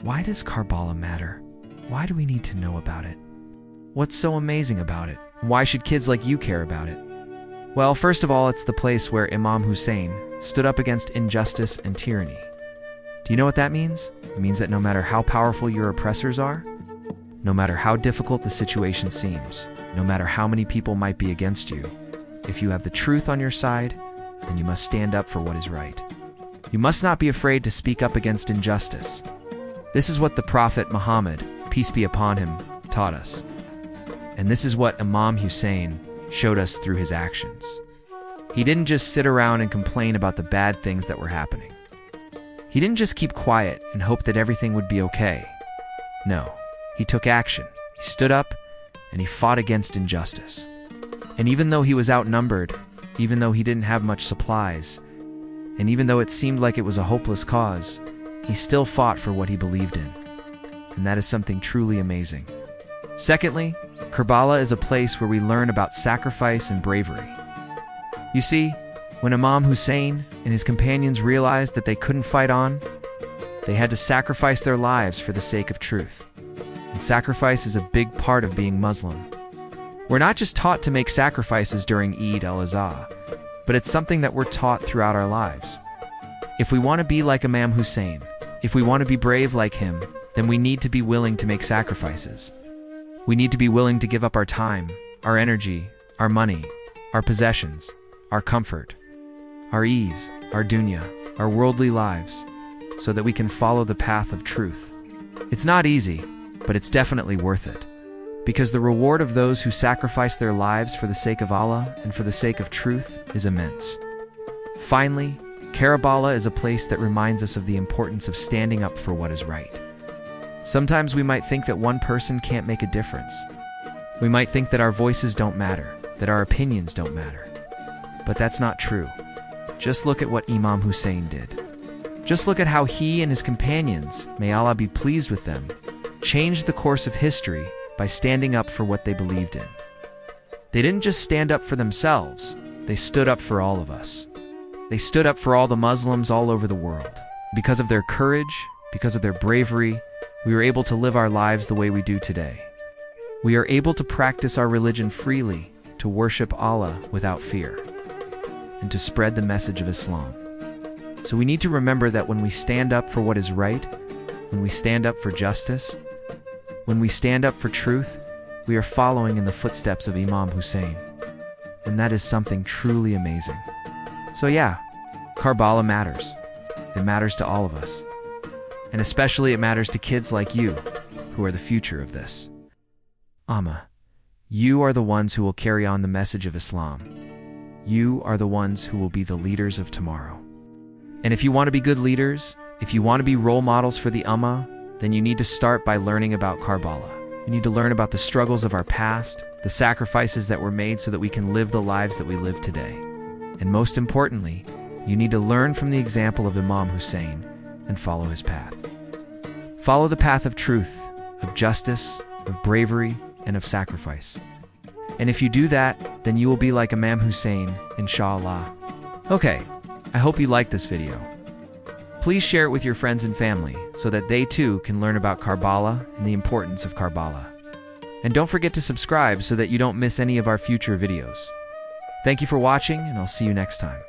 Why does Karbala matter? Why do we need to know about it? What's so amazing about it? Why should kids like you care about it? Well, first of all, it's the place where Imam Hussain stood up against injustice and tyranny. Do you know what that means? It means that no matter how powerful your oppressors are, no matter how difficult the situation seems, no matter how many people might be against you, if you have the truth on your side, then you must stand up for what is right. You must not be afraid to speak up against injustice. This is what the Prophet Muhammad, peace be upon him, taught us. And this is what Imam Hussain showed us through his actions. He didn't just sit around and complain about the bad things that were happening. He didn't just keep quiet and hope that everything would be okay. No, he took action. He stood up and he fought against injustice. And even though he was outnumbered, even though he didn't have much supplies, and even though it seemed like it was a hopeless cause, he still fought for what he believed in. And that is something truly amazing. Secondly, Karbala is a place where we learn about sacrifice and bravery. You see, when Imam Hussain and his companions realized that they couldn't fight on, they had to sacrifice their lives for the sake of truth. And sacrifice is a big part of being Muslim. We're not just taught to make sacrifices during Eid al-Adha, but it's something that we're taught throughout our lives. If we want to be like Imam Hussain, if we want to be brave like him, then we need to be willing to make sacrifices. We need to be willing to give up our time, our energy, our money, our possessions, our comfort, our ease, our dunya, our worldly lives, so that we can follow the path of truth. It's not easy, but it's definitely worth it. Because the reward of those who sacrifice their lives for the sake of Allah and for the sake of truth is immense. Finally, Karbala is a place that reminds us of the importance of standing up for what is right. Sometimes we might think that one person can't make a difference. We might think that our voices don't matter, that our opinions don't matter. But that's not true. Just look at what Imam Hussain did. Just look at how he and his companions, may Allah be pleased with them, changed the course of history by standing up for what they believed in. They didn't just stand up for themselves, they stood up for all of us. They stood up for all the Muslims all over the world. Because of their courage, because of their bravery, we were able to live our lives the way we do today. We are able to practice our religion freely, to worship Allah without fear, and to spread the message of Islam. So we need to remember that when we stand up for what is right, when we stand up for justice, when we stand up for truth, we are following in the footsteps of Imam Hussain. And that is something truly amazing. So yeah, Karbala matters. It matters to all of us. And especially it matters to kids like you, who are the future of this. Ummah, you are the ones who will carry on the message of Islam. You are the ones who will be the leaders of tomorrow. And if you want to be good leaders, if you want to be role models for the Ummah, then you need to start by learning about Karbala. You need to learn about the struggles of our past, the sacrifices that were made so that we can live the lives that we live today. And most importantly, you need to learn from the example of Imam Hussain and follow his path. Follow the path of truth, of justice, of bravery, and of sacrifice. And if you do that, then you will be like Imam Hussain, inshallah. Okay, I hope you liked this video. Please share it with your friends and family so that they too can learn about Karbala and the importance of Karbala. And don't forget to subscribe so that you don't miss any of our future videos. Thank you for watching, and I'll see you next time.